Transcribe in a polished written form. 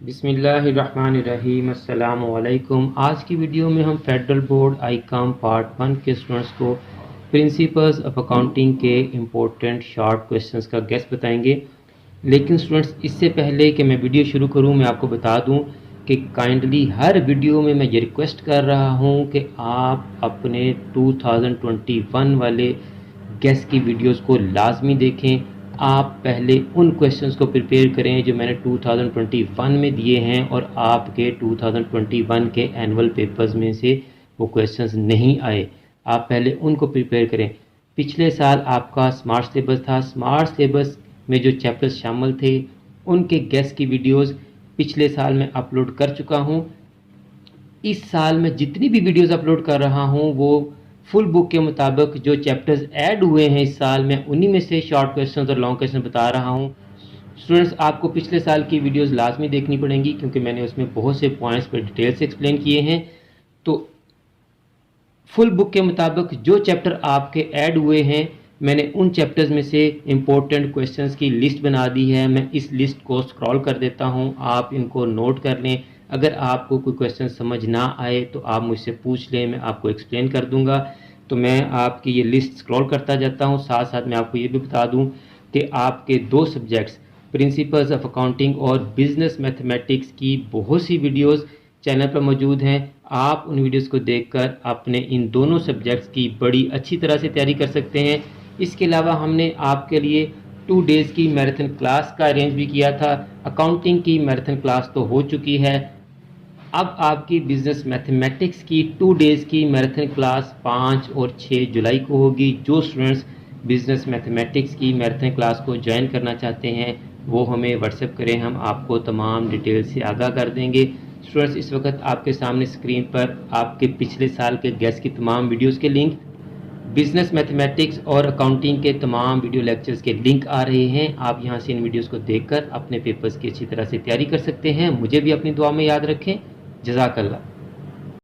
बिस्मिल्लाहिर्रहमानिर्रहीम अस्सलामु अलैकुम। आज की वीडियो में हम फेडरल बोर्ड आईकॉम पार्ट 1 के स्टूडेंट्स को प्रिंसिपल्स ऑफ अकाउंटिंग के इम्पोर्टेंट शॉर्ट क्वेश्चंस का गेस बताएंगे। लेकिन स्टूडेंट्स, इससे पहले कि मैं वीडियो शुरू करूं, मैं आपको बता दूं कि काइंडली हर वीडियो में मैं ये रिक्वेस्ट कर रहा हूं कि आप अपने 2021 वाले गेस की वीडियोस को लाजमी देखें। आप पहले उन क्वेश्चंस को प्रिपेयर करें जो मैंने 2021 में दिए हैं और आपके 2021 के एनुअल पेपर्स में से वो क्वेश्चंस नहीं आए। आप पहले उनको प्रिपेयर करें। पिछले साल आपका स्मार्ट सिलेबस था। स्मार्ट सिलेबस में जो चैप्टर्स शामिल थे उनके गेस की वीडियोस पिछले साल मैं अपलोड कर चुका हूं। इस साल मैं जितनी भी वीडियोस अपलोड कर रहा हूं वो फुल बुक के मुताबिक जो चैप्टर्स ऐड हुए हैं इस साल, मैं उन्हीं में से शॉर्ट क्वेश्चन और लॉन्ग क्वेश्चन बता रहा हूं। स्टूडेंट्स, आपको पिछले साल की वीडियोस लाजमी देखनी पड़ेंगी क्योंकि मैंने उसमें बहुत से पॉइंट्स पर डिटेल से एक्सप्लेन किए हैं। तो फुल बुक के मुताबिक जो चैप्टर आपके ऐड हुए हैं, मैंने उन चैप्टर्स में से इम्पोर्टेंट क्वेश्चंस की लिस्ट बना दी है। मैं इस लिस्ट को स्क्रॉल कर देता हूं, आप इनको नोट कर लें। अगर आपको कोई क्वेश्चन समझ ना आए तो आप मुझसे पूछ लें, मैं आपको एक्सप्लेन कर दूंगा। तो मैं आपकी ये लिस्ट स्क्रॉल करता जाता हूं। साथ साथ मैं आपको ये भी बता दूं कि आपके दो सब्जेक्ट्स प्रिंसिपल्स ऑफ अकाउंटिंग और बिजनेस मैथमेटिक्स की बहुत सी वीडियोस चैनल पर मौजूद हैं। आप उन वीडियोस को देखकर अपने इन दोनों सब्जेक्ट्स की बड़ी अच्छी तरह से तैयारी कर सकते हैं। इसके अलावा हमने आपके लिए 2 डेज़ की मैराथन क्लास का अरेंज भी किया था। अकाउंटिंग की मैराथन क्लास तो हो चुकी है, अब आपकी बिजनेस मैथमेटिक्स की 2 डेज़ की मैराथन क्लास 5 और 6 जुलाई को होगी। जो स्टूडेंट्स बिजनेस मैथमेटिक्स की मैराथन क्लास को ज्वाइन करना चाहते हैं वो हमें व्हाट्सएप करें, हम आपको तमाम डिटेल से आगाह कर देंगे। स्टूडेंट्स, इस वक्त आपके सामने स्क्रीन पर आपके पिछले साल के गेस की तमाम वीडियोस के लिंक, बिजनेस मैथमेटिक्स और अकाउंटिंग के तमाम वीडियो लेक्चर्स के लिंक आ रहे हैं। आप यहां से इन वीडियोस को देखकर अपने पेपर्स की अच्छी तरह से तैयारी कर सकते हैं। मुझे भी अपनी दुआ में याद रखें। जज़ाकल्लाह।